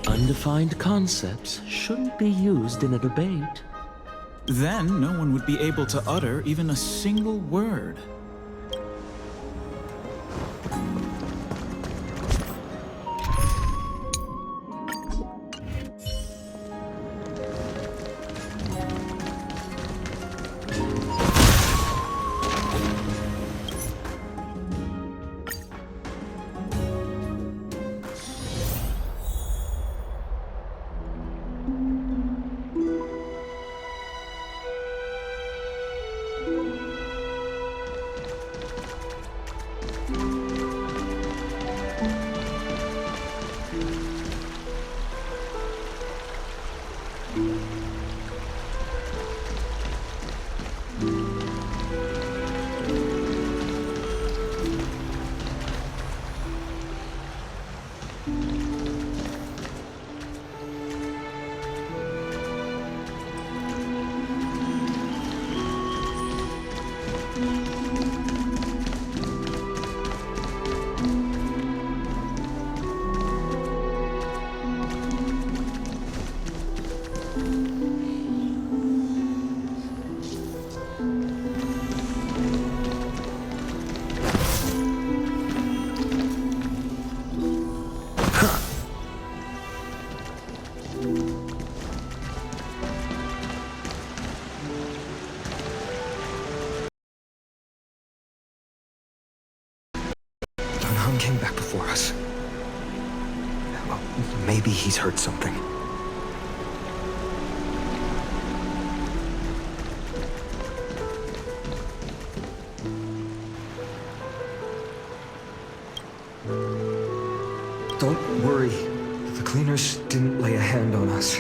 Undefined concepts shouldn't be used in a debate. Then no one would be able to utter even a single word. Came back before us. Well, maybe he's heard something. Don't worry. The cleaners didn't lay a hand on us.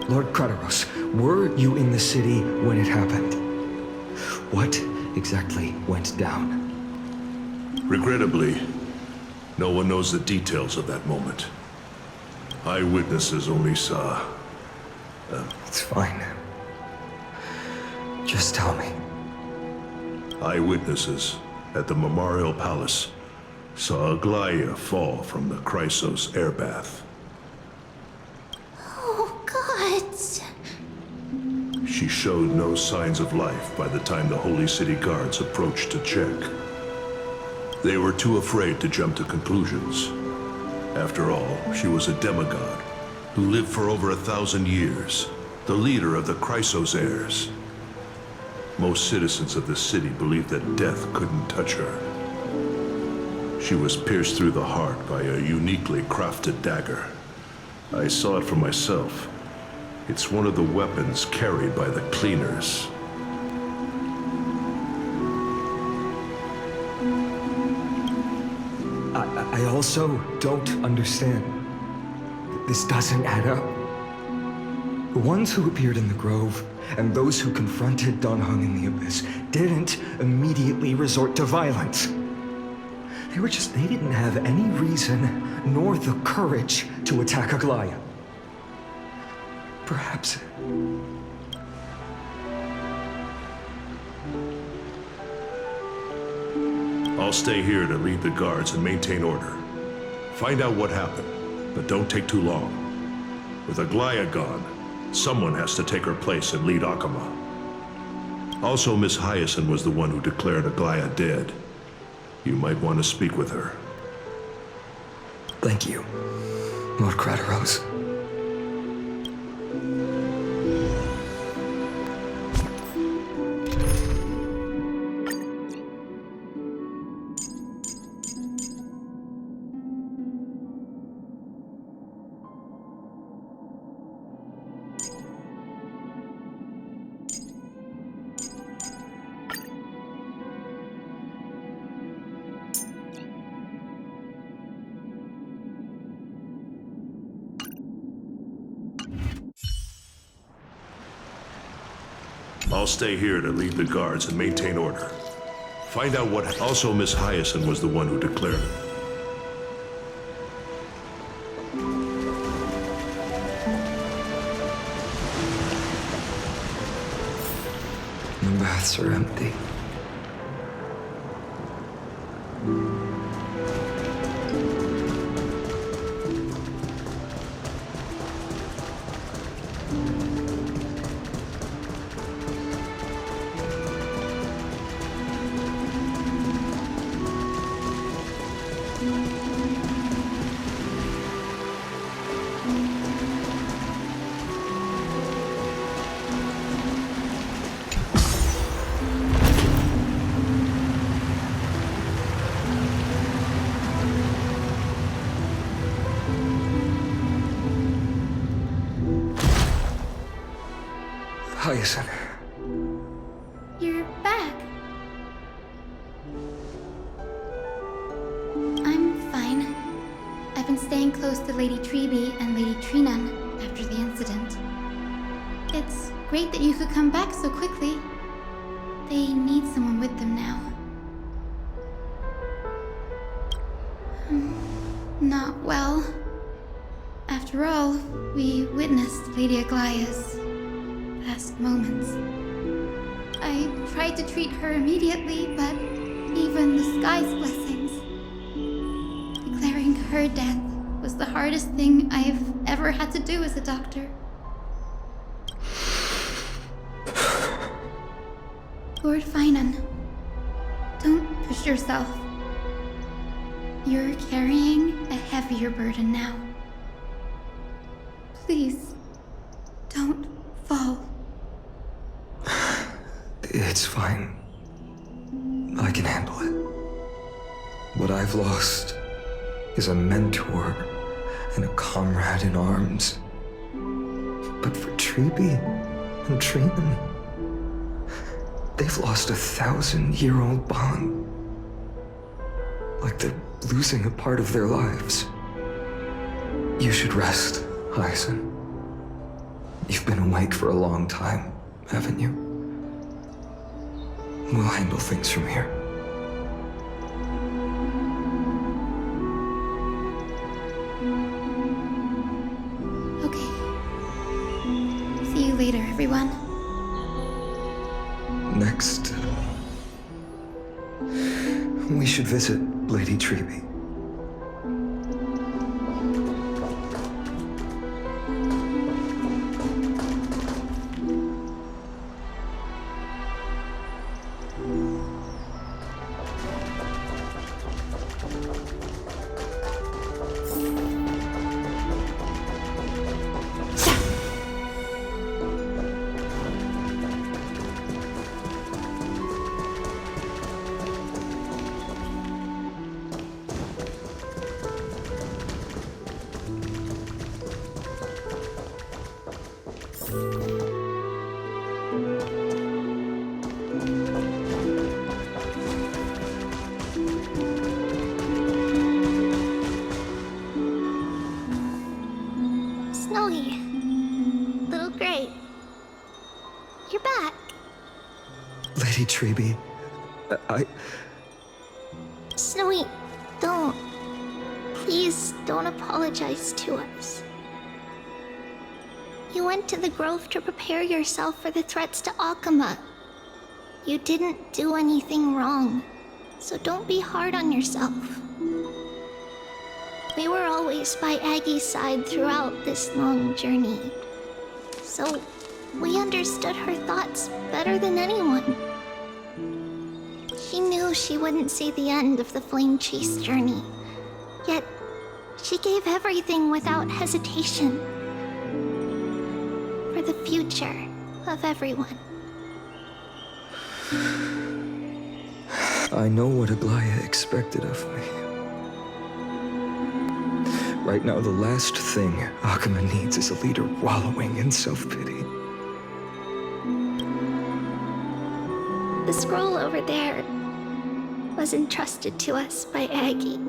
Lord Kratos, were you in the city when it happened? What exactly went down? Regrettably, no one knows the details of that moment. Eyewitnesses only saw... It's fine. Just tell me. Eyewitnesses at the Memorial Palace saw Aglaia fall from the Chrysos air bath. Oh, God. She showed no signs of life by the time the Holy City guards approached to check. They were too afraid to jump to conclusions. After all, she was a demigod who lived for over 1,000 years, the leader of the Chrysos heirs. Most citizens of the city believed that death couldn't touch her. She was pierced through the heart by a uniquely crafted dagger. I saw it for myself. It's one of the weapons carried by the cleaners. I also don't understand. This doesn't add up. The ones who appeared in the Grove and those who confronted Don Hung in the Abyss didn't immediately resort to violence. They didn't have any reason nor the courage to attack Aglaya. Perhaps... I'll stay here to lead the guards and maintain order. Find out what happened, but don't take too long. With Aglaya gone, someone has to take her place and lead Akama. Also, Miss Hyacinth was the one who declared Aglaya dead. You might want to speak with her. Thank you, Lord Craterose. I'll stay here to lead the guards and maintain order. Find out what... Also, Miss Hyacinth was the one who declared it. The baths are empty. Hyacinth. You're back. I'm fine. I've been staying close to Lady Treby and Lady Trinan after the incident. It's great that you could come back so quickly. They need someone with them now. Not well. After all, we witnessed Lady Aglaya's last moments. I tried to treat her immediately, but even the sky's blessings. Declaring her death was the hardest thing I've ever had to do as a doctor. Lord Finan, don't push yourself. You're carrying a heavier burden now. Please, don't fall. It's fine. I can handle it. What I've lost is a mentor and a comrade in arms. But for Treby and Trinan, they've lost a 1,000-year-old bond. Like they're losing a part of their lives. You should rest, Hyacinth. You've been awake for a long time, haven't you? We'll handle things from here. Okay. See you later, everyone. Next, we should visit Lady Treby. Lady Treby, Snowy, don't. Please don't apologize to us. You went to the grove to prepare yourself for the threats to Akama. You didn't do anything wrong, so don't be hard on yourself. We were always by Aggie's side throughout this long journey, so we understood her thoughts better than anyone. She knew she wouldn't see the end of the Flame Chase journey, yet she gave everything without hesitation for the future of everyone. I know what Aglaya expected of me. Right now, the last thing Akama needs is a leader wallowing in self-pity. The scroll over there was entrusted to us by Aggie.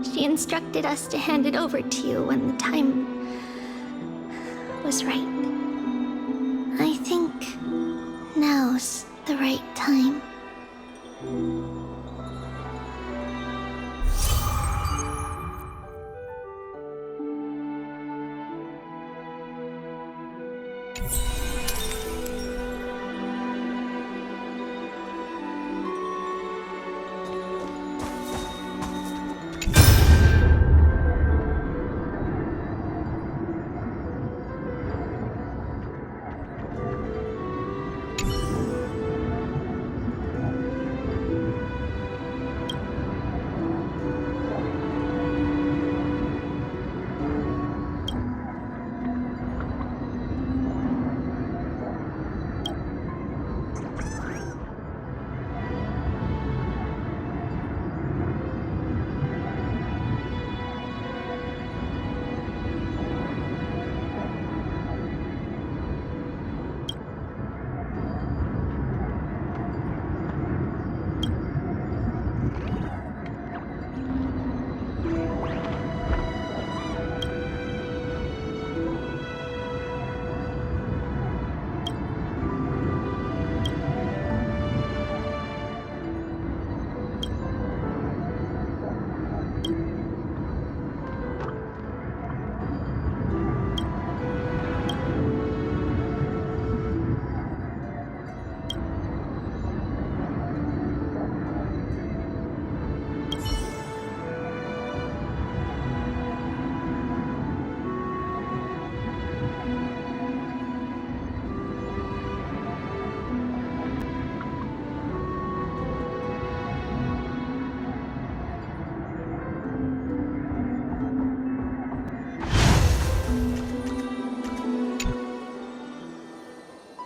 She instructed us to hand it over to you when the time was right. I think now's the right time.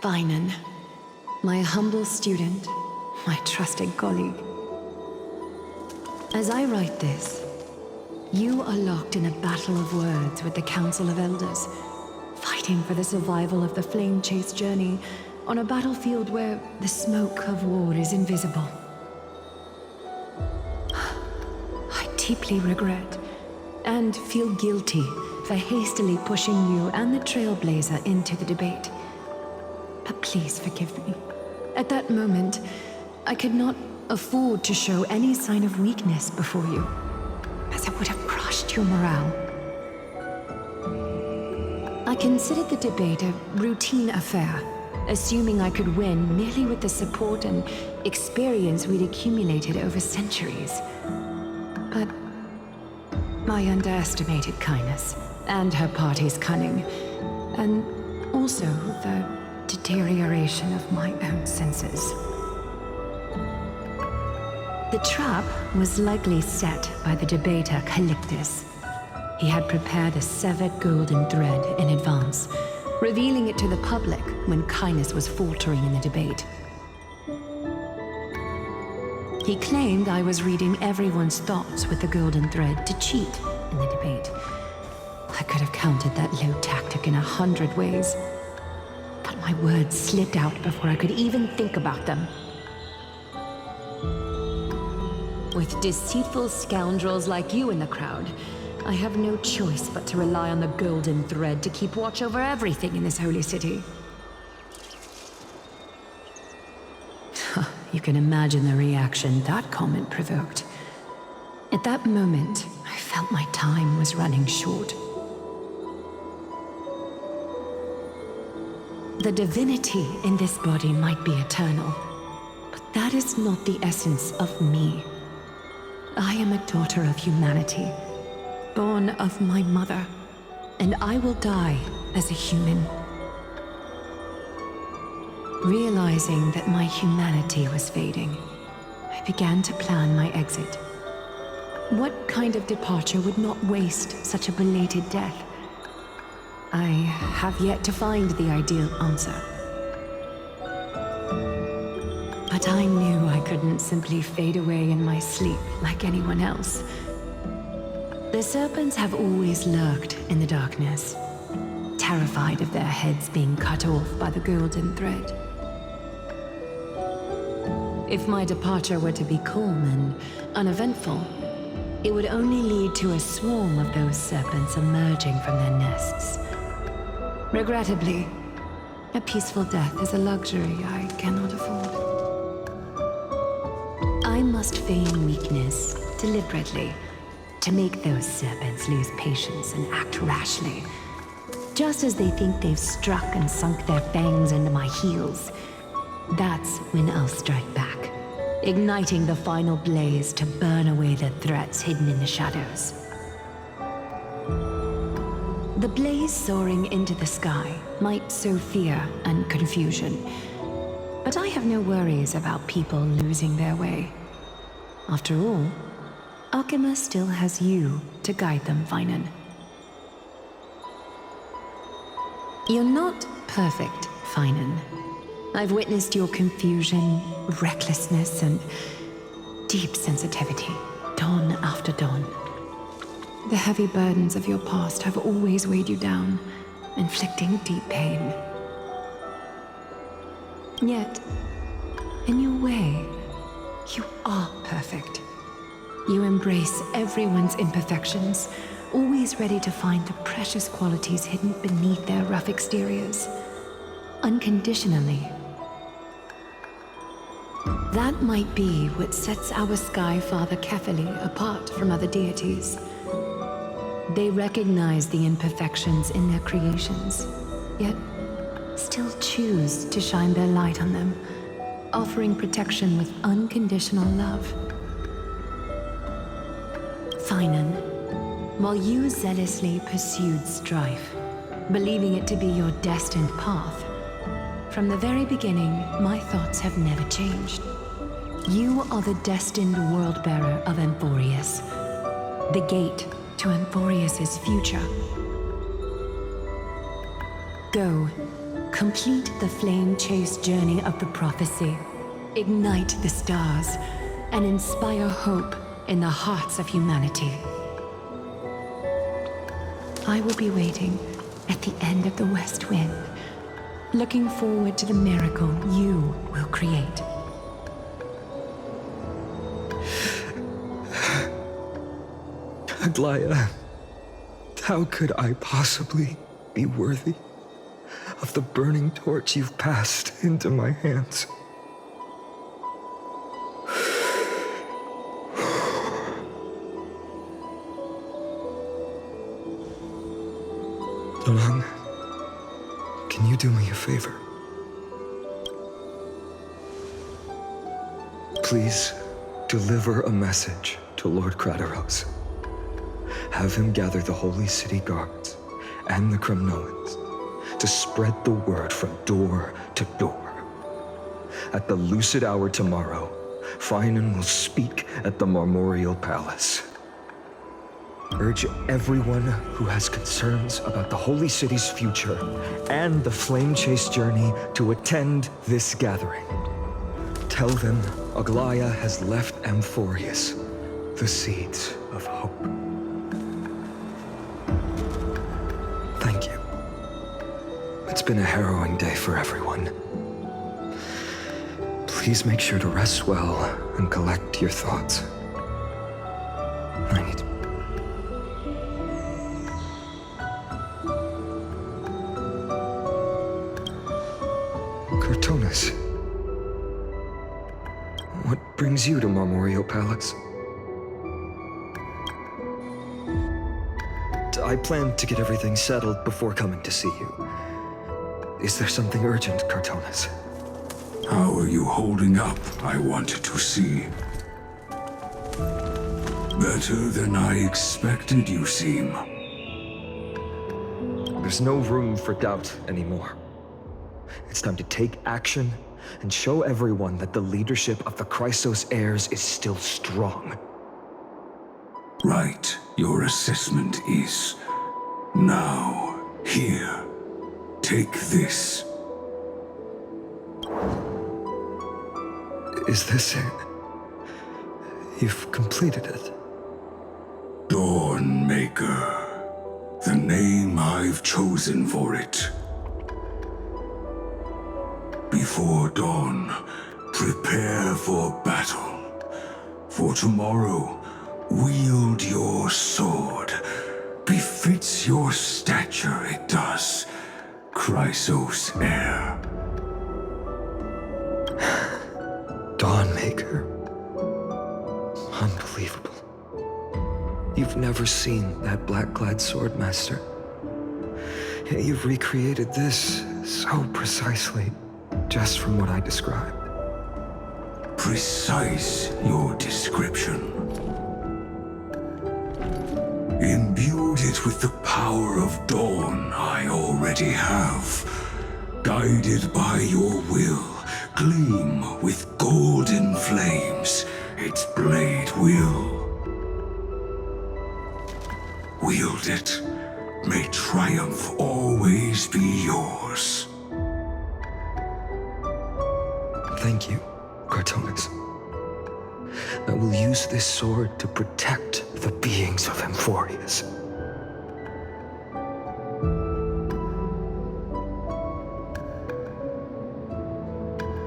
Vinan, my humble student, my trusted colleague. As I write this, you are locked in a battle of words with the Council of Elders, fighting for the survival of the Flame Chase journey on a battlefield where the smoke of war is invisible. I deeply regret and feel guilty for hastily pushing you and the Trailblazer into the debate. But please forgive me. At that moment, I could not afford to show any sign of weakness before you, as it would have crushed your morale. I considered the debate a routine affair, assuming I could win merely with the support and experience we'd accumulated over centuries. But I underestimated kindness and her party's cunning, and also the deterioration of my own senses. The trap was likely set by the debater Calictus. He had prepared a severed golden thread in advance, revealing it to the public when kindness was faltering in the debate. He claimed I was reading everyone's thoughts with the golden thread to cheat in the debate. I could have countered that low tactic in 100 ways. But my words slipped out before I could even think about them. With deceitful scoundrels like you in the crowd, I have no choice but to rely on the golden thread to keep watch over everything in this holy city. You can imagine the reaction that comment provoked. At that moment, I felt my time was running short. The divinity in this body might be eternal, but that is not the essence of me. I am a daughter of humanity, born of my mother, and I will die as a human. Realizing that my humanity was fading, I began to plan my exit. What kind of departure would not waste such a belated death? I have yet to find the ideal answer. But I knew I couldn't simply fade away in my sleep like anyone else. The serpents have always lurked in the darkness, terrified of their heads being cut off by the golden thread. If my departure were to be calm and uneventful, it would only lead to a swarm of those serpents emerging from their nests. Regrettably, a peaceful death is a luxury I cannot afford. I must feign weakness deliberately to make those serpents lose patience and act rashly. Just as they think they've struck and sunk their fangs into my heels, that's when I'll strike back, igniting the final blaze to burn away the threats hidden in the shadows. The blaze soaring into the sky might sow fear and confusion, but I have no worries about people losing their way. After all, Alchema still has you to guide them, Finan. You're not perfect, Finan. I've witnessed your confusion, recklessness, and deep sensitivity, dawn after dawn. The heavy burdens of your past have always weighed you down, inflicting deep pain. Yet, in your way, you are perfect. You embrace everyone's imperfections, always ready to find the precious qualities hidden beneath their rough exteriors, unconditionally. That might be what sets our Sky Father Kefili apart from other deities. They recognize the imperfections in their creations, yet still choose to shine their light on them, offering protection with unconditional love. Finan, while you zealously pursued strife, believing it to be your destined path, from the very beginning, my thoughts have never changed. You are the destined world-bearer of Amphorius, the gate to Amphorius's future. Go, complete the flame-chased journey of the prophecy, ignite the stars, and inspire hope in the hearts of humanity. I will be waiting at the end of the West Wind, looking forward to the miracle you will create. Aglaya, how could I possibly be worthy of the burning torch you've passed into my hands? Dolang, can you do me a favor? Please deliver a message to Lord Krateros. Have him gather the Holy City guards and the Kremnoans to spread the word from door to door. At the lucid hour tomorrow, Finan will speak at the Marmorial Palace. Urge everyone who has concerns about the Holy City's future and the Flame Chase journey to attend this gathering. Tell them Aglaya has left Amphorius the seeds of hope. Thank you. It's been a harrowing day for everyone. Please make sure to rest well and collect your thoughts. I need to... Cartonis. What brings you to Marmoreal Palace? I plan to get everything settled before coming to see you. Is there something urgent, Cartonis? How are you holding up, I wanted to see. Better than I expected, you seem. There's no room for doubt anymore. It's time to take action and show everyone that the leadership of the Chrysos heirs is still strong. Right, your assessment is. Now, here, take this. Is this it? You've completed it. Dawnmaker, the name I've chosen for it. Before dawn, prepare for battle. For tomorrow, wield your sword. Befits your stature, it does. Chrysos heir. Dawnmaker. Unbelievable. You've never seen that black-clad swordmaster. Yet you've recreated this so precisely, just from what I described. Precise your description. Imbued it with the power of dawn I already have. Guided by your will, gleam with golden flames, its blade will. Wield it, may triumph always be yours. Thank you, Cartonis. I will use this sword to protect the beings of Emphorius.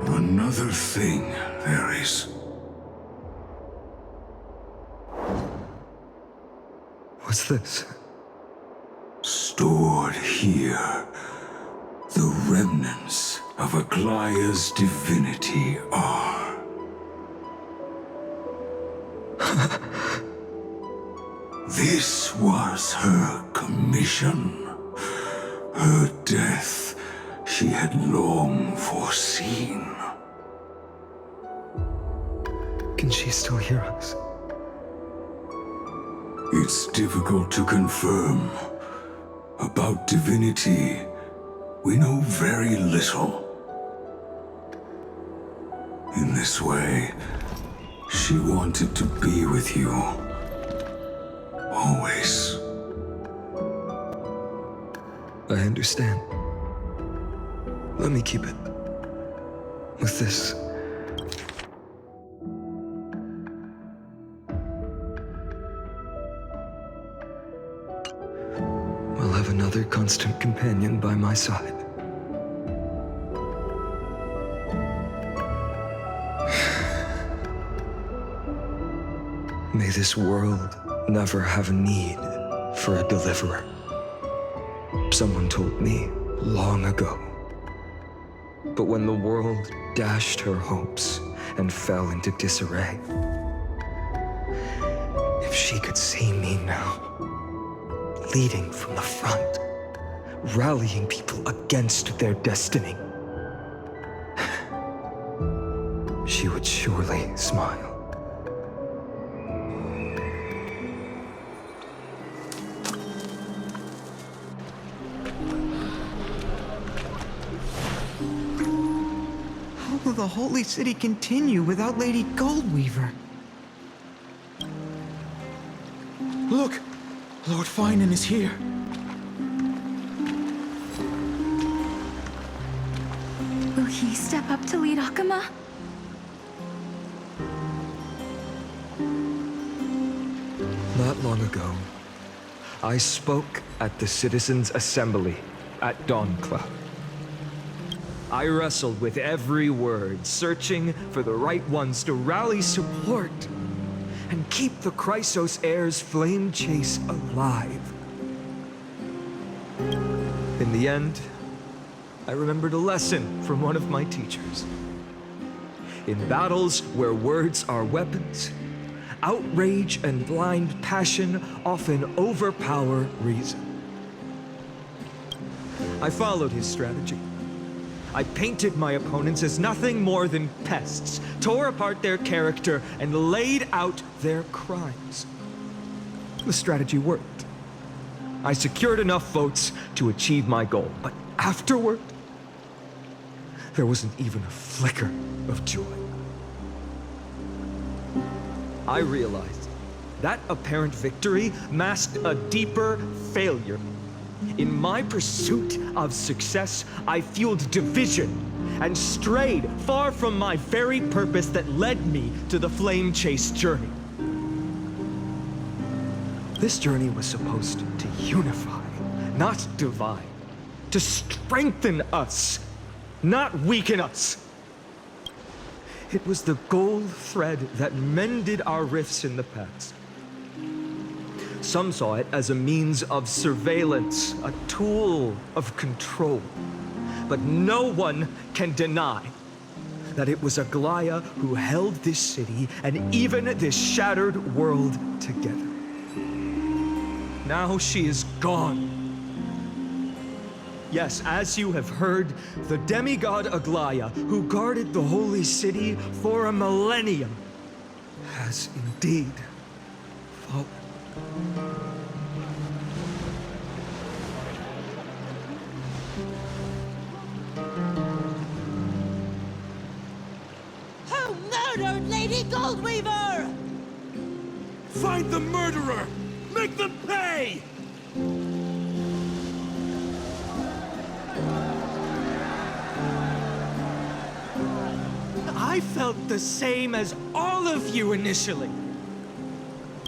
Another thing there is. What's this? Stored here, the remnants of Aglaya's divinity are. This was her commission. Her death she had long foreseen. Can she still hear us? It's difficult to confirm. About divinity, we know very little. In this way, she wanted to be with you. Always. I understand. Let me keep it. With this. I'll have another constant companion by my side. May this world never have a need for a deliverer. Someone told me long ago. But when the world dashed her hopes and fell into disarray, if she could see me now, leading from the front, rallying people against their destiny, she would surely smile. How will the Holy City continue without Lady Goldweaver? Look! Lord Finan is here. Will he step up to lead Akama? Not long ago, I spoke at the Citizens' Assembly at Dawncloud. I wrestled with every word, searching for the right ones to rally support and keep the Chrysos heirs' flame chase alive. In the end, I remembered a lesson from one of my teachers. In battles where words are weapons, outrage and blind passion often overpower reason. I followed his strategy. I painted my opponents as nothing more than pests, tore apart their character, and laid out their crimes. The strategy worked. I secured enough votes to achieve my goal, but afterward, there wasn't even a flicker of joy. I realized that apparent victory masked a deeper failure. In my pursuit of success, I fueled division and strayed far from my very purpose that led me to the flame chase journey. This journey was supposed to unify, not divide, to strengthen us, not weaken us. It was the gold thread that mended our rifts in the past. Some saw it as a means of surveillance, a tool of control. But no one can deny that it was Aglaia who held this city and even this shattered world together. Now she is gone. Yes, as you have heard, the demigod Aglaia, who guarded the holy city for a millennium, has indeed fallen. Who murdered Lady Goldweaver? Find the murderer! Make them pay! I felt the same as all of you initially.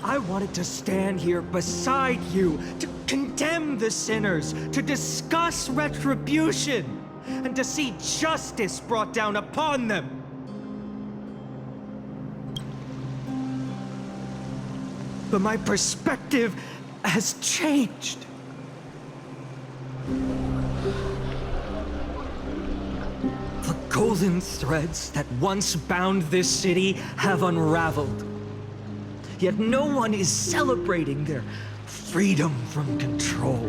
I wanted to stand here beside you, to condemn the sinners, to discuss retribution, and to see justice brought down upon them. But my perspective has changed. The golden threads that once bound this city have unraveled. Yet no one is celebrating their freedom from control.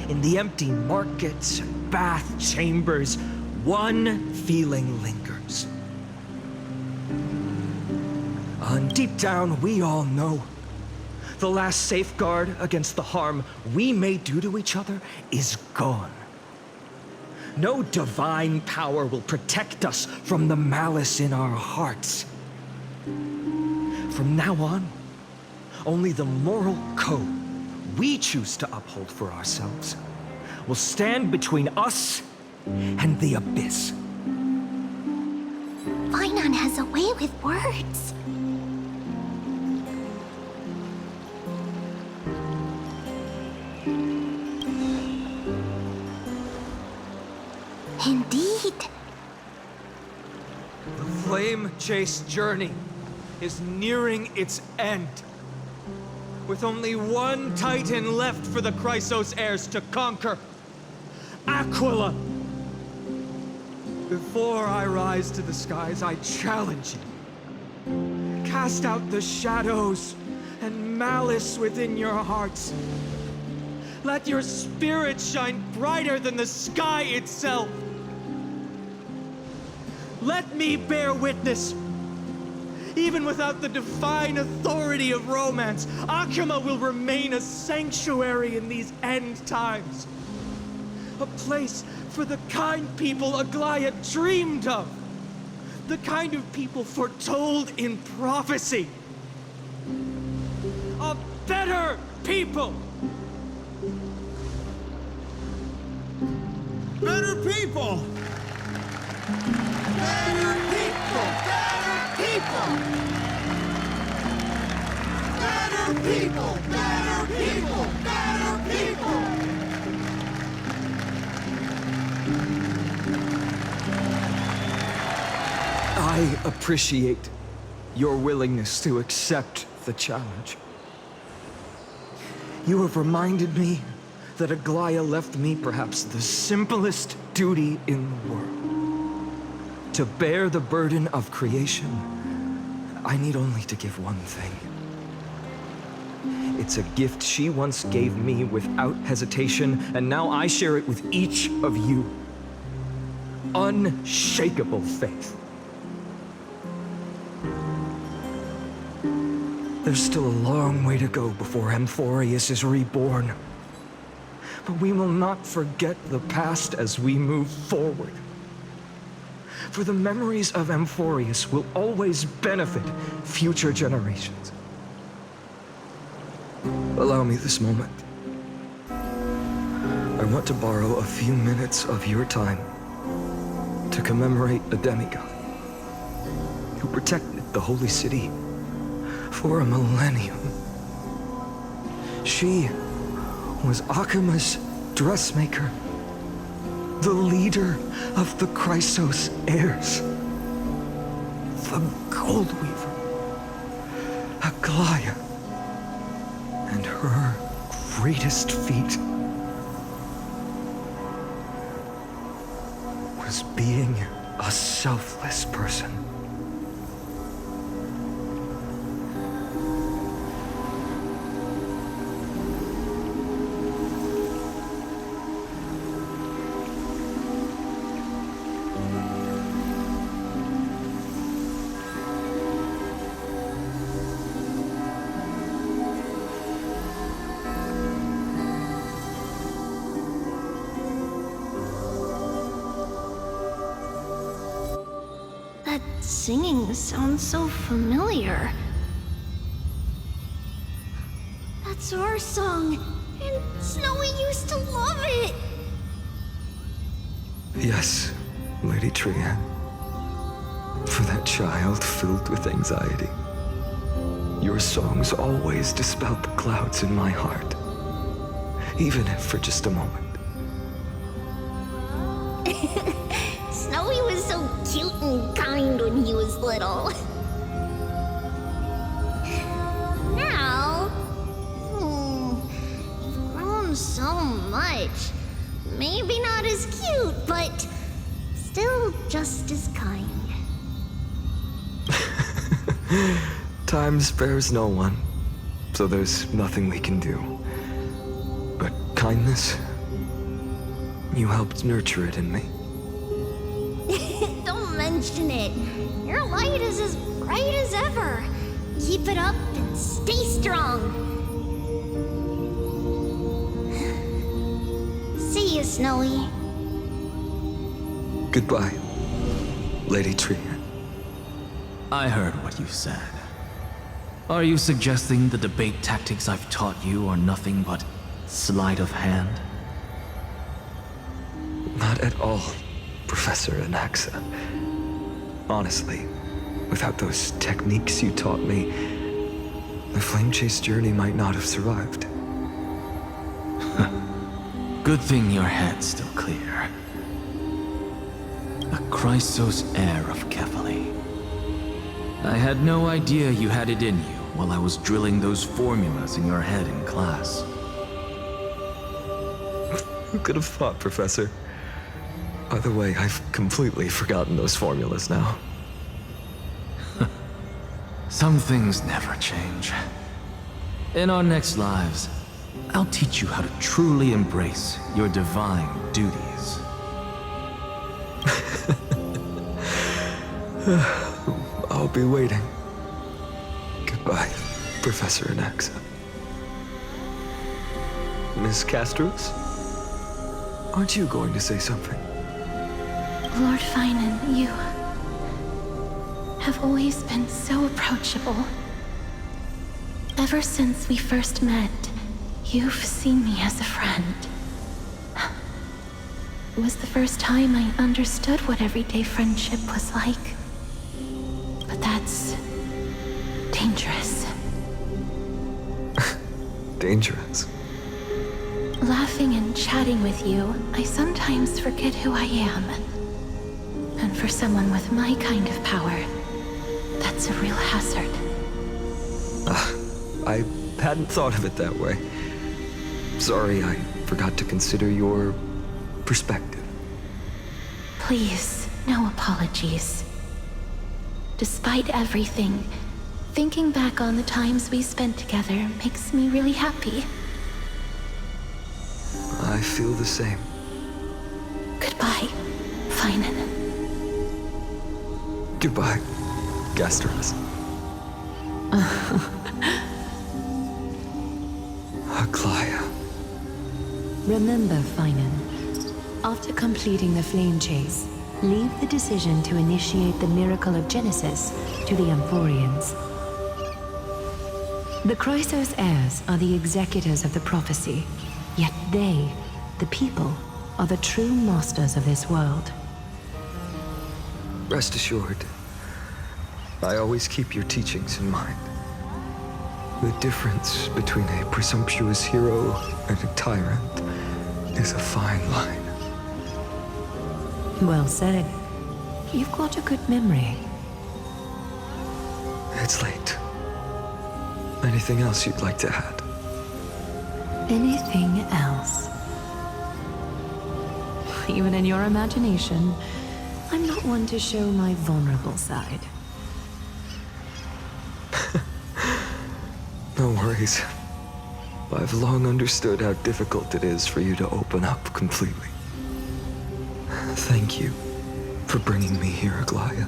In the empty markets and bath chambers, one feeling lingers. And deep down, we all know the last safeguard against the harm we may do to each other is gone. No divine power will protect us from the malice in our hearts. From now on, only the moral code we choose to uphold for ourselves will stand between us and the abyss. Finon has a way with words. Indeed. The flame chase journey is nearing its end. With only one Titan left for the Chrysos heirs to conquer. Aquila! Before I rise to the skies, I challenge you. Cast out the shadows and malice within your hearts. Let your spirit shine brighter than the sky itself. Let me bear witness. Even without the divine authority of romance, Akima will remain a sanctuary in these end times. A place for the kind people Aglaia dreamed of. The kind of people foretold in prophecy. A better people! Better people! Better people! Better people! Better people! Better people! Better people! I appreciate your willingness to accept the challenge. You have reminded me that Aglaia left me perhaps the simplest duty in the world. to bear the burden of creation, I need only to give one thing. It's a gift she once gave me without hesitation, and now I share it with each of you. Unshakable faith. There's still a long way to go before Amphorius is reborn. But we will not forget the past as we move forward. For the memories of Amphorius will always benefit future generations. Allow me this moment. I want to borrow a few minutes of your time to commemorate a demigod who protected the holy city for a millennium. She was Akima's dressmaker, the leader of the Chrysos heirs, the Gold Weaver, Aglaia, and her greatest feat was being a selfless person. That singing sounds so familiar. That's our song, and Snowy used to love it. Yes, Lady Trian. For that child filled with anxiety, your songs always dispelled the clouds in my heart, even if for just a moment. Snowy was so cute and kind when he was little. Now, you've grown so much. Maybe not as cute, but still just as kind. Time spares no one, so there's nothing we can do. But kindness, you helped nurture it in me. Don't mention it. Your light is as bright as ever. Keep it up and stay strong. See you, Snowy. Goodbye, Lady Trian. I heard what you said. Are you suggesting the debate tactics I've taught you are nothing but sleight of hand? Not at all, Professor Anaxa. Honestly, without those techniques you taught me, the Flame Chase journey might not have survived. Good thing your head's still clear. A Chrysos heir of Kefali. I had no idea you had it in you while I was drilling those formulas in your head in class. Who could have thought, Professor? By the way, I've completely forgotten those formulas now. Some things never change. In our next lives, I'll teach you how to truly embrace your divine duties. I'll be waiting. Goodbye, Professor Anaxa. Miss Castros? Aren't you going to say something? Lord Finan, you have always been so approachable. Ever since we first met, you've seen me as a friend. It was the first time I understood what everyday friendship was like. But that's dangerous. Dangerous? Laughing and chatting with you, I sometimes forget who I am. And for someone with my kind of power, that's a real hazard. I hadn't thought of it that way. Sorry, I forgot to consider your perspective. Please, no apologies. Despite everything, thinking back on the times we spent together makes me really happy. I feel the same. Goodbye, Finan. Goodbye, Gasterus. Aglaya. Remember, Finan, after completing the flame chase, leave the decision to initiate the miracle of Genesis to the Amphorians. The Chrysos heirs are the executors of the prophecy, yet they, the people, are the true masters of this world. Rest assured, I always keep your teachings in mind. The difference between a presumptuous hero and a tyrant is a fine line. Well said. You've got a good memory. It's late. Anything else you'd like to add? Anything else? Even in your imagination, I'm not one to show my vulnerable side. No worries. I've long understood how difficult it is for you to open up completely. Thank you for bringing me here, Aglaya.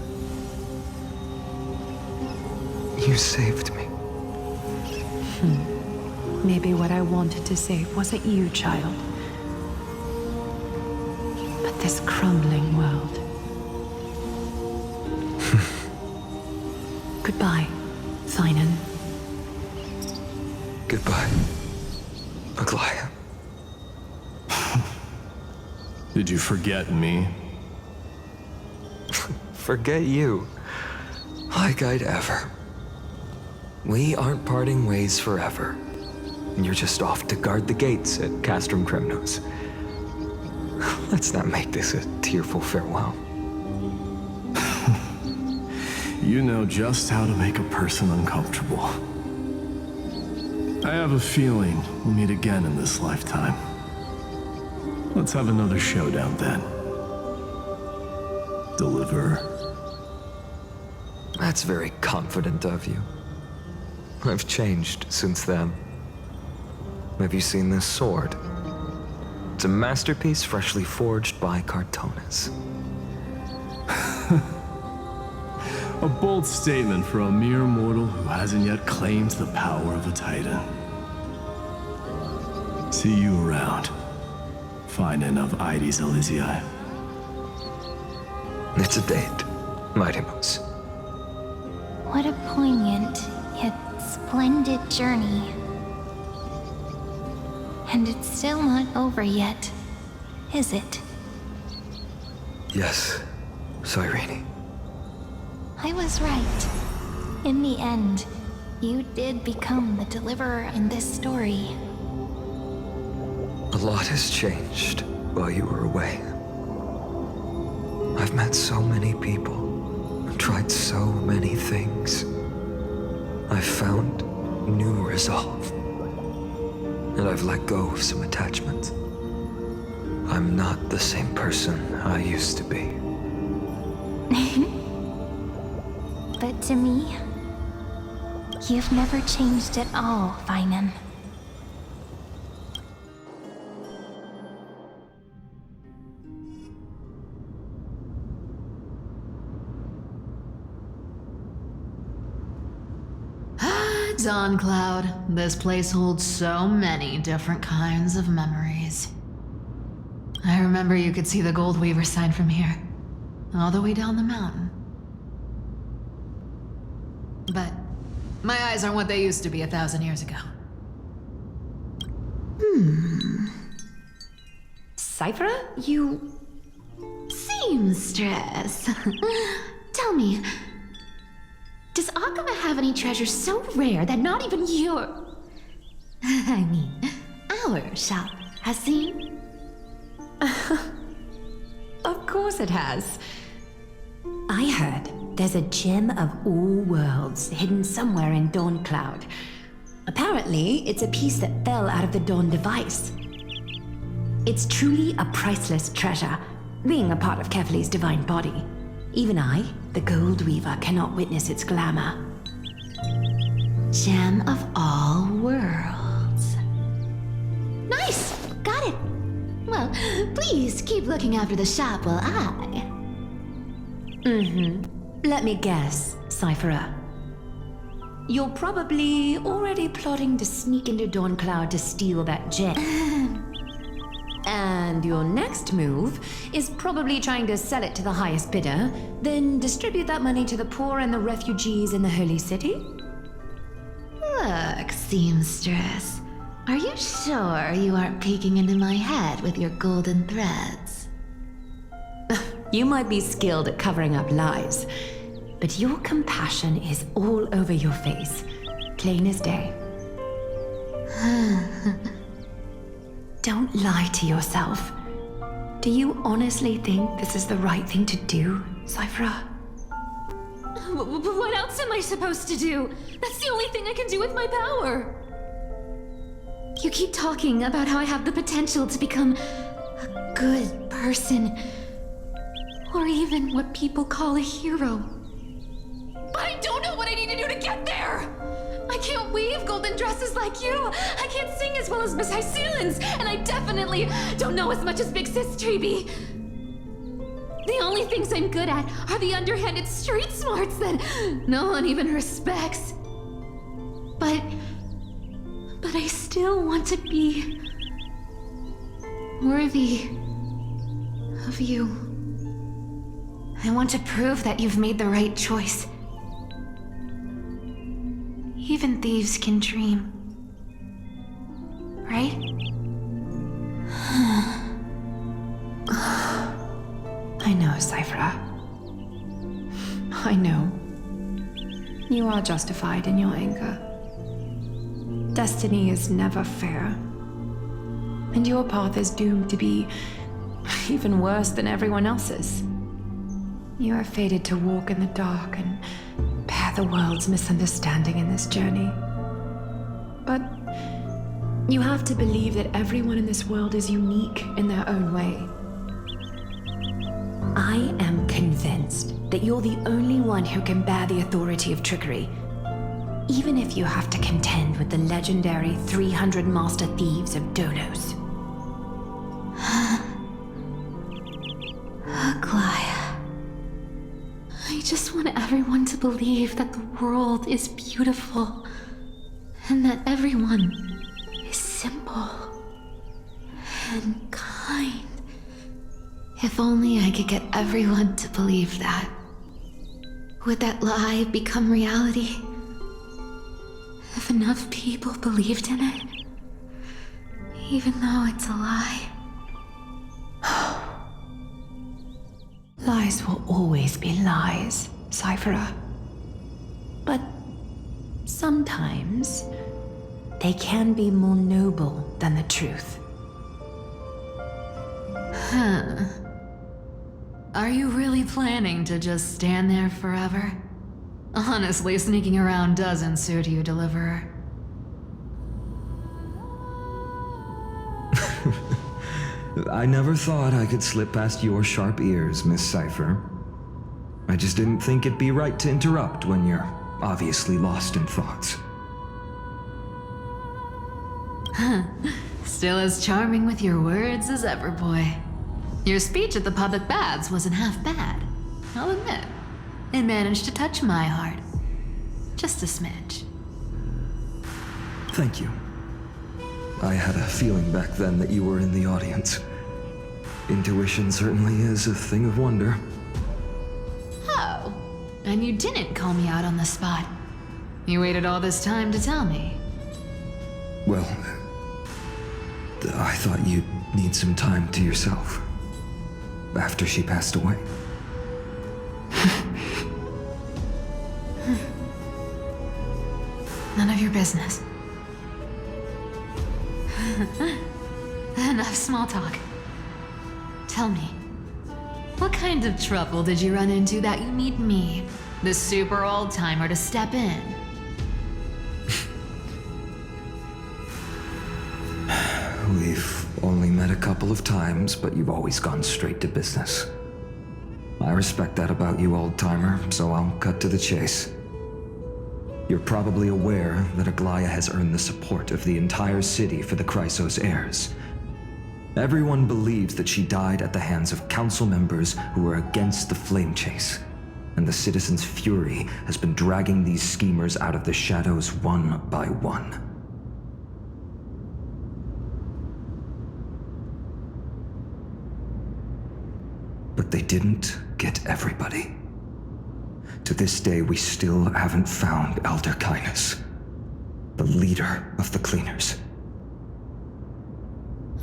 You saved me. Maybe what I wanted to save wasn't you, child, but this crumbling world. Goodbye, Finan. Goodbye, Aglaya. Did you forget me? Forget you. Like I'd ever. We aren't parting ways forever. You're just off to guard the gates at Castrum Kremnos. Let's not make this a tearful farewell. You know just how to make a person uncomfortable. I have a feeling we'll meet again in this lifetime. Let's have another showdown then. Deliver. That's very confident of you. I've changed since then. Have you seen this sword? It's a masterpiece freshly forged by Cartonis. A bold statement for a mere mortal who hasn't yet claimed the power of a titan. See you around. Finan of Ides Elysiae. It's a date, Mightymoose. What a poignant, yet splendid journey. And it's still not over yet, is it? Yes, Cyrene. I was right. In the end, you did become the deliverer in this story. A lot has changed while you were away. I've met so many people, tried so many things. I've found new resolve. And I've let go of some attachments. I'm not the same person I used to be. But to me, you've never changed at all, Finan. Dawn Cloud, this place holds so many different kinds of memories. I remember you could see the Gold Weaver sign from here, all the way down the mountain. But my eyes aren't what they used to be 1,000 years ago. Cyphra, you... seamstress. Tell me, does Akama have any treasures so rare that not even your... I mean, our shop has seen? Of course it has. I heard there's a gem of all worlds hidden somewhere in Dawn Cloud. Apparently, it's a piece that fell out of the Dawn device. It's truly a priceless treasure, being a part of Kefli's divine body. Even I, the Gold Weaver, cannot witness its glamour. Gem of all worlds. Nice! Got it! Well, please keep looking after the shop while I... Let me guess, Cypherer. You're probably already plotting to sneak into Dawncloud to steal that gem. And your next move is probably trying to sell it to the highest bidder, then distribute that money to the poor and the refugees in the Holy City? Look, seamstress. Are you sure you aren't peeking into my head with your golden threads? You might be skilled at covering up lies, but your compassion is all over your face, plain as day. Don't lie to yourself. Do you honestly think this is the right thing to do, Cypherer? What else am I supposed to do? That's the only thing I can do with my power. You keep talking about how I have the potential to become a good person, or even what people call a hero. But I don't know what I need to do to get there! I can't weave golden dresses like you! I can't sing as well as Miss Hyceelans! And I definitely don't know as much as Big Sis Treeby! The only things I'm good at are the underhanded street smarts that no one even respects. But I still want to be worthy of you. I want to prove that you've made the right choice. Even thieves can dream. Right? I know, Cypherer. I know. You are justified in your anger. Destiny is never fair. And your path is doomed to be even worse than everyone else's. You are fated to walk in the dark and bear the world's misunderstanding in this journey. But you have to believe that everyone in this world is unique in their own way. I am convinced that you're the only one who can bear the authority of trickery, even if you have to contend with the legendary 300 master thieves of Dolos. Aglaia. I just want everyone to believe that the world is beautiful, and that everyone is simple and kind. If only I could get everyone to believe that. Would that lie become reality? If enough people believed in it, even though it's a lie. Lies will always be lies, Cypherer. But sometimes they can be more noble than the truth. Huh. Are you really planning to just stand there forever? Honestly, sneaking around doesn't suit you, Deliverer. I never thought I could slip past your sharp ears, Miss Cypher. I just didn't think it'd be right to interrupt when you're obviously lost in thoughts. Still as charming with your words as ever, boy. Your speech at the public baths wasn't half bad. I'll admit. It managed to touch my heart. Just a smidge. Thank you. I had a feeling back then that you were in the audience. Intuition certainly is a thing of wonder. Oh, and you didn't call me out on the spot. You waited all this time to tell me. Well, I thought you'd need some time to yourself. After she passed away. None of your business. Enough small talk. Tell me, what kind of trouble did you run into that you need me, the super old-timer, to step in? We've only met a couple of times, but you've always gone straight to business. I respect that about you, old-timer, so I'll cut to the chase. You're probably aware that Aglaia has earned the support of the entire city for the Chrysos heirs. Everyone believes that she died at the hands of council members who were against the flame chase, and the citizens' fury has been dragging these schemers out of the shadows one by one. But they didn't get everybody. To this day, we still haven't found Elder Kindness, the leader of the Cleaners.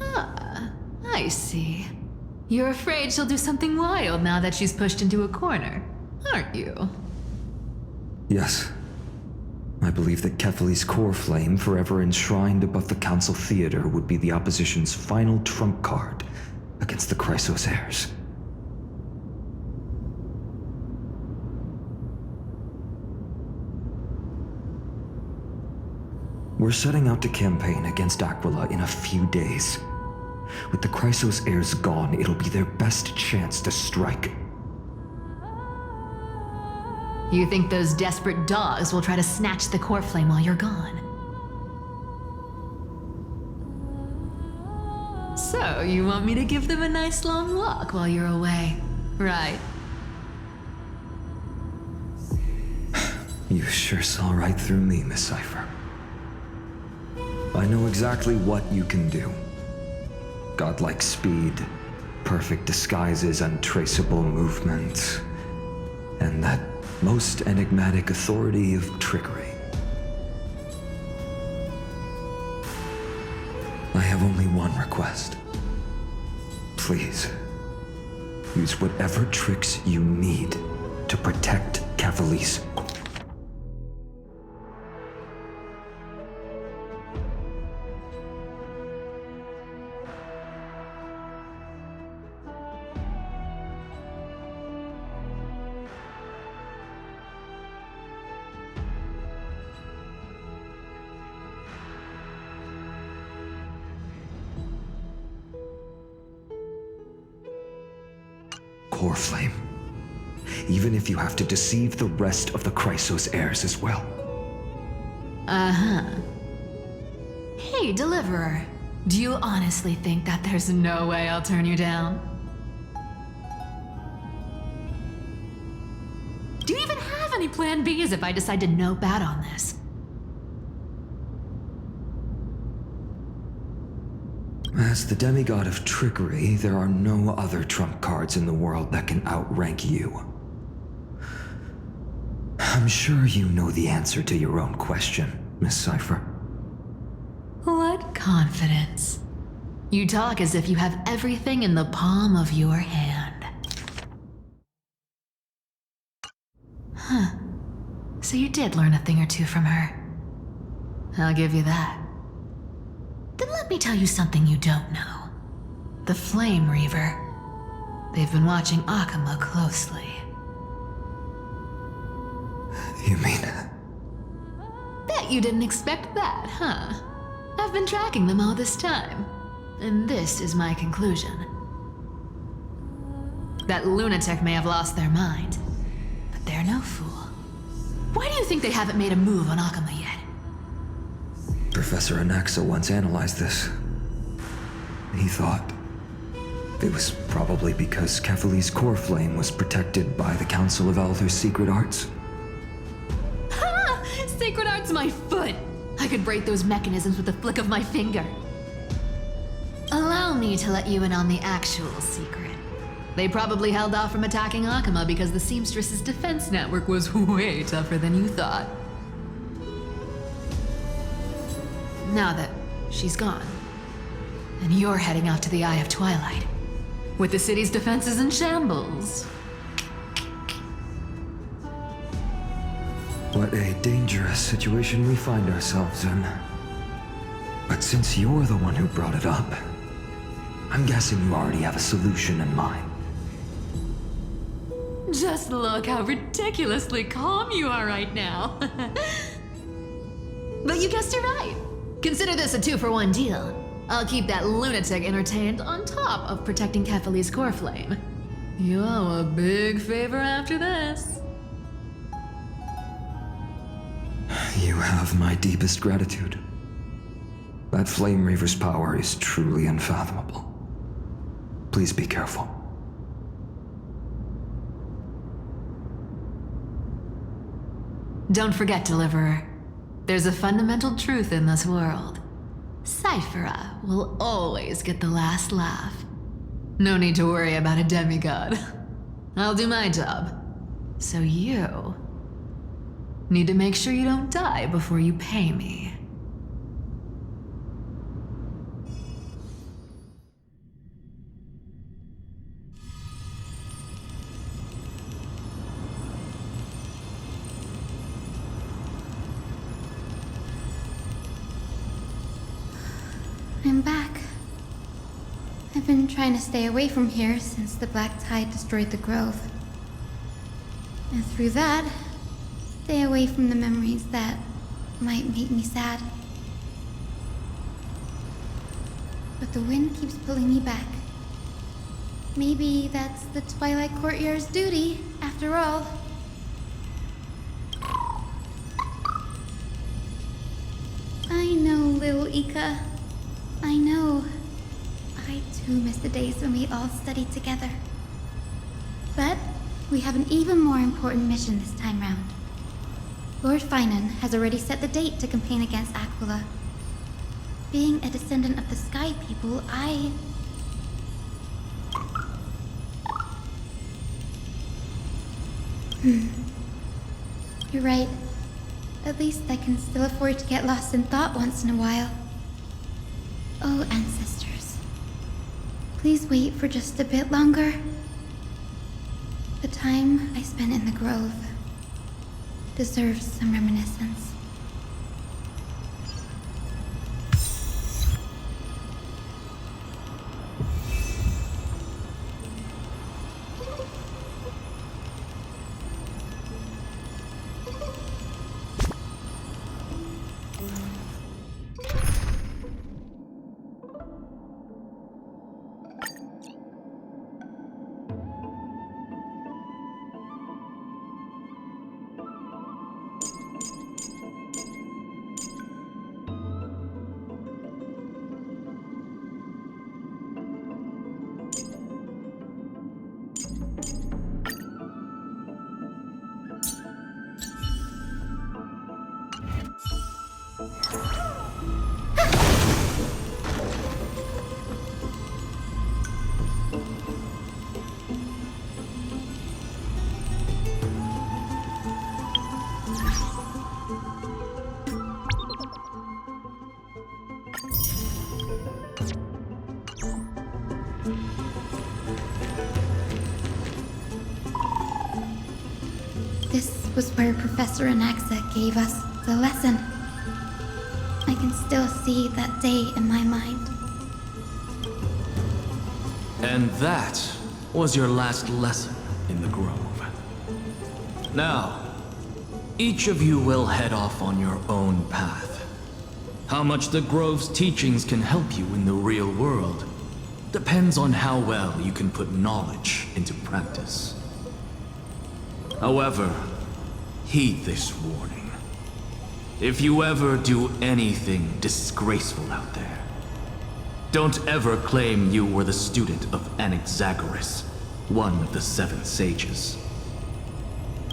Ah, I see. You're afraid she'll do something wild now that she's pushed into a corner, aren't you? Yes. I believe that Kefali's core flame, forever enshrined above the Council Theater, would be the opposition's final trump card against the Chrysos heirs. We're setting out to campaign against Aquila in a few days. With the Chrysos heirs gone, it'll be their best chance to strike. You think those desperate dogs will try to snatch the core flame while you're gone? So, you want me to give them a nice long walk while you're away, right? You sure saw right through me, Miss Cypher. I know exactly what you can do. Godlike speed, perfect disguises, untraceable movement, and that most enigmatic authority of trickery. I have only one request. Please, use whatever tricks you need to protect Kefali's. Core flame. Even if you have to deceive the rest of the Chrysos heirs as well. Uh-huh. Hey, Deliverer. Do you honestly think that there's no way I'll turn you down? Do you even have any plan Bs if I decide to nope out on this? As the demigod of trickery, there are no other trump cards in the world that can outrank you. I'm sure you know the answer to your own question, Miss Cypher. What confidence. You talk as if you have everything in the palm of your hand. Huh. So you did learn a thing or two from her. I'll give you that. Then let me tell you something you don't know. The Flame Reaver. They've been watching Akama closely. You mean... Bet you didn't expect that, huh? I've been tracking them all this time. And this is my conclusion. That lunatic may have lost their mind, but they're no fool. Why do you think they haven't made a move on Akama yet? Professor Anaxa once analyzed this. He thought it was probably because Kefali's core flame was protected by the Council of Elders' secret arts. Ha! Sacred art's my foot! I could break those mechanisms with the flick of my finger. Allow me to let you in on the actual secret. They probably held off from attacking Akama because the Seamstress's defense network was way tougher than you thought. Now that she's gone, and you're heading out to the Eye of Twilight, with the city's defenses in shambles. What a dangerous situation we find ourselves in. But since you're the one who brought it up, I'm guessing you already have a solution in mind. Just look how ridiculously calm you are right now. But you guessed it right. Consider this a 2-for-1 deal. I'll keep that lunatic entertained on top of protecting Kefali's core flame. You owe a big favor after this. You have my deepest gratitude. That Flame Reaver's power is truly unfathomable. Please be careful. Don't forget, Deliverer. There's a fundamental truth in this world. Cyphera will always get the last laugh. No need to worry about a demigod. I'll do my job. So you need to make sure you don't die before you pay me. I'm back. I've been trying to stay away from here since the Black Tide destroyed the grove. And through that, stay away from the memories that might make me sad. But the wind keeps pulling me back. Maybe that's the Twilight Courtyard's duty, after all. I know, little Ika. I know. I too miss the days when we all studied together. But we have an even more important mission this time round. Lord Finan has already set the date to campaign against Aquila. Being a descendant of the Sky People, You're right. At least I can still afford to get lost in thought once in a while. Oh, ancestors. Please wait for just a bit longer. The time I spent in the grove deserves some reminiscence. This was where Professor Anaxa gave us the lesson. I can still see that day in my mind. And that was your last lesson in the Grove. Now, each of you will head off on your own path. How much the Grove's teachings can help you in the real world depends on how well you can put knowledge into practice. However, heed this warning. If you ever do anything disgraceful out there, don't ever claim you were the student of Anaxagoras, one of the 7 sages.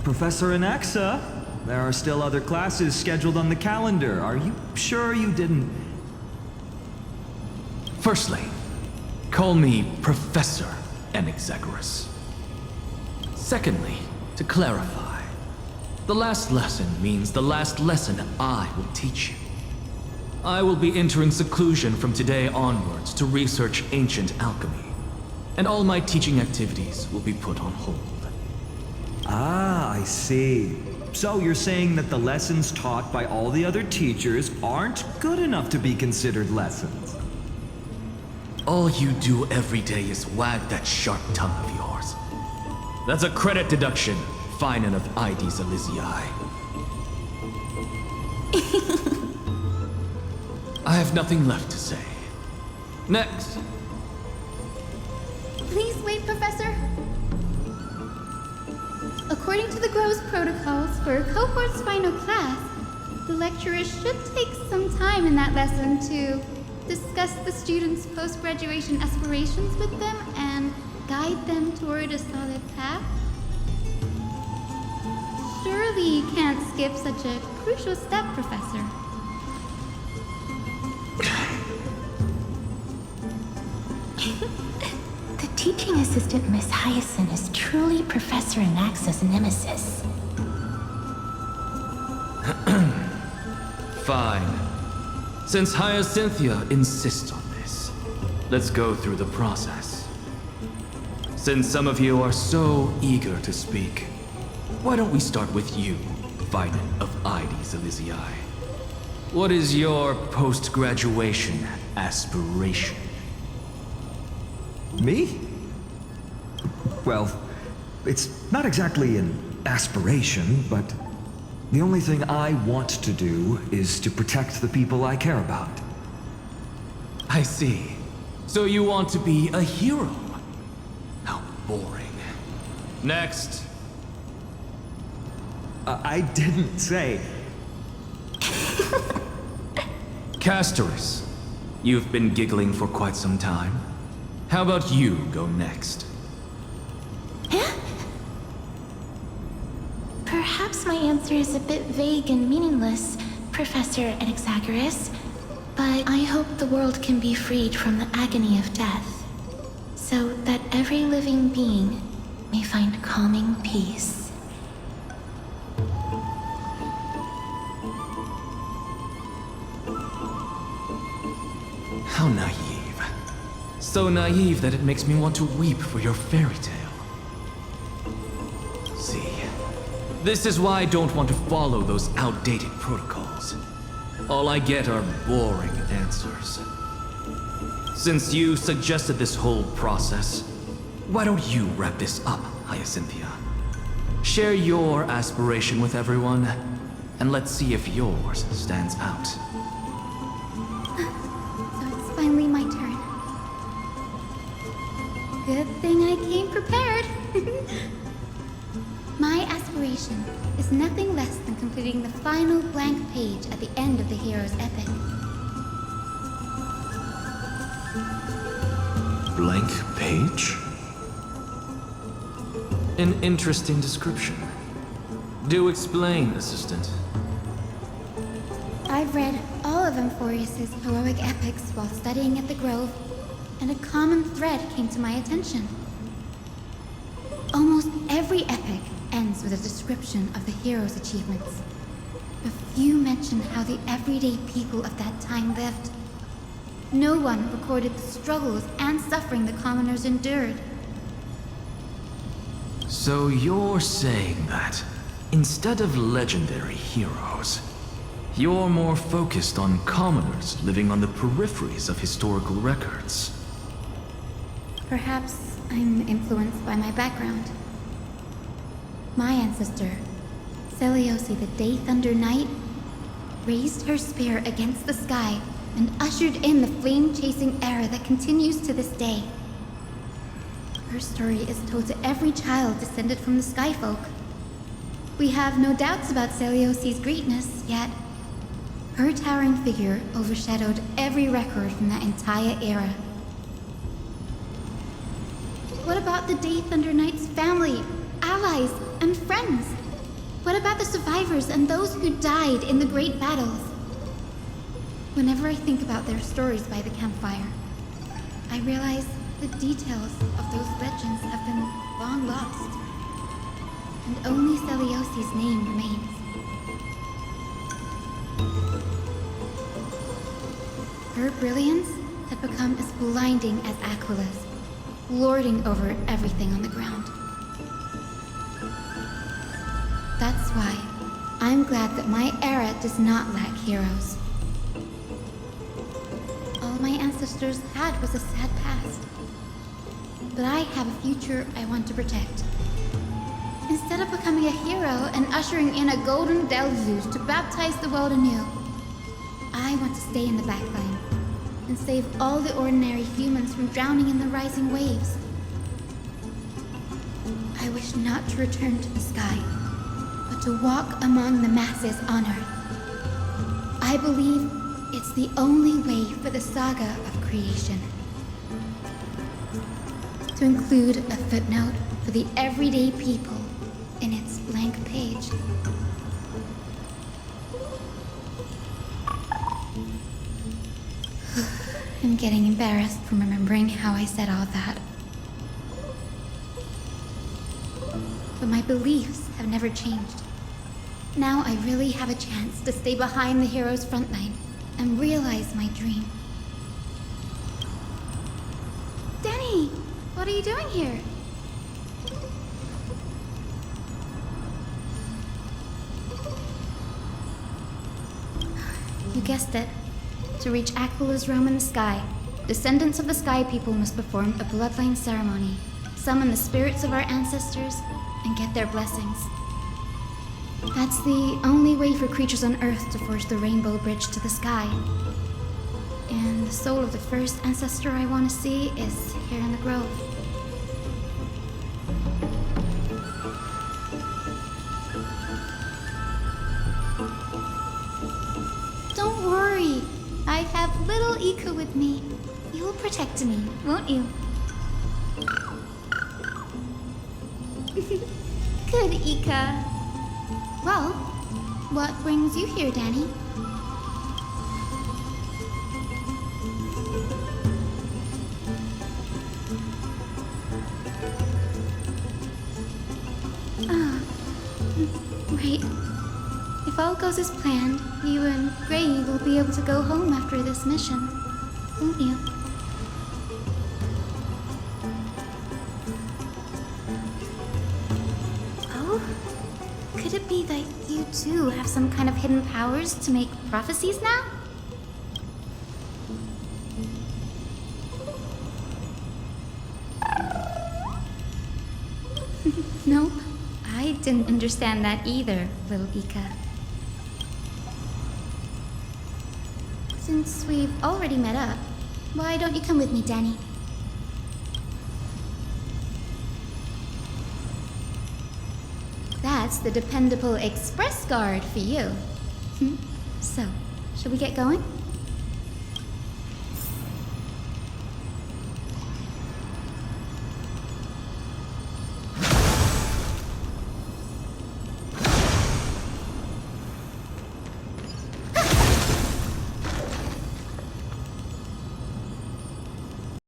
Professor Anaxa, there are still other classes scheduled on the calendar. Are you sure you didn't... Firstly, call me Professor Anaxagoras. Secondly, to clarify, the last lesson means the last lesson I will teach you. I will be entering seclusion from today onwards to research ancient alchemy, and all my teaching activities will be put on hold. Ah, I see. So you're saying that the lessons taught by all the other teachers aren't good enough to be considered lessons? All you do every day is wag that sharp tongue of yours. That's a credit deduction, Finan of Ides Elysiae. I have nothing left to say. Next. Please wait, Professor. According to the Grove's protocols for a cohort's final class, the lecturer should take some time in that lesson to discuss the students' post-graduation aspirations with them and guide them toward a solid path. Surely you can't skip such a crucial step, Professor. The teaching assistant, Miss Hyacinth, is truly Professor Anaxa's nemesis. Fine. Since Hyacinthia insists on this, let's go through the process. Since some of you are so eager to speak, why don't we start with you, Vinen of Ides Elysiae? What is your post-graduation aspiration? Me? Well, it's not exactly an aspiration, but the only thing I want to do is to protect the people I care about. I see. So you want to be a hero? How boring. Next. I didn't say. Castorus, you've been giggling for quite some time. How about you go next? Perhaps my answer is a bit vague and meaningless, Professor Anaxagoras, but I hope the world can be freed from the agony of death, so that every living being may find calming peace. How naive. So naive that it makes me want to weep for your fairy tale. See, this is why I don't want to follow those outdated protocols. All I get are boring answers. Since you suggested this whole process, why don't you wrap this up, Hyacinthia? Share your aspiration with everyone, and let's see if yours stands out. So it's finally my turn. Good thing I came prepared. My aspiration is nothing less than completing the final blank page at the end of the hero's epic. Blank page? An interesting description. Do explain, Assistant. I've read all of Amphorius's heroic epics while studying at the Grove, and a common thread came to my attention. Almost every epic ends with a description of the hero's achievements. But few mention how the everyday people of that time lived. No one recorded the struggles and suffering the commoners endured. So you're saying that, instead of legendary heroes, you're more focused on commoners living on the peripheries of historical records. Perhaps I'm influenced by my background. My ancestor, Seliosi the Day Thunder Knight, raised her spear against the sky and ushered in the flame-chasing era that continues to this day. Her story is told to every child descended from the Skyfolk. We have no doubts about Seliosi's greatness, yet her towering figure overshadowed every record from that entire era. What about the Day Thunder Knight's family, allies, and friends? What about the survivors and those who died in the great battles? Whenever I think about their stories by the campfire, I realize the details of those legends have been long lost, and only Seliosi's name remains. Her brilliance had become as blinding as Aquila's, lording over everything on the ground. That's why I'm glad that my era does not lack heroes. All my ancestors had was a sad past. But I have a future I want to protect. Instead of becoming a hero and ushering in a golden deluge to baptize the world anew, I want to stay in the backline, and save all the ordinary humans from drowning in the rising waves. I wish not to return to the sky, but to walk among the masses on Earth. I believe it's the only way for the saga of creation. To include a footnote for the everyday people in its blank page. I'm getting embarrassed from remembering how I said all that. But my beliefs have never changed. Now I really have a chance to stay behind the hero's front line and realize my dream. Danny, what are you doing here? You guessed it. To reach Aquila's realm in the sky, descendants of the Sky People must perform a bloodline ceremony, summon the spirits of our ancestors, and get their blessings. That's the only way for creatures on Earth to forge the rainbow bridge to the sky. And the soul of the first ancestor I want to see is here in the grove. Don't worry. I have little Ika with me. You'll protect me, won't you? Good, Ika. Well, what brings you here, Danny? Right. If all goes as planned, you and Gray will be able to go home after this mission, won't you? Oh? Could it be that you too have some kind of hidden powers to make prophecies now? Nope. I didn't understand that either, little Ika. Since we've already met up, why don't you come with me, Danny? That's the dependable express guard for you. So, shall we get going?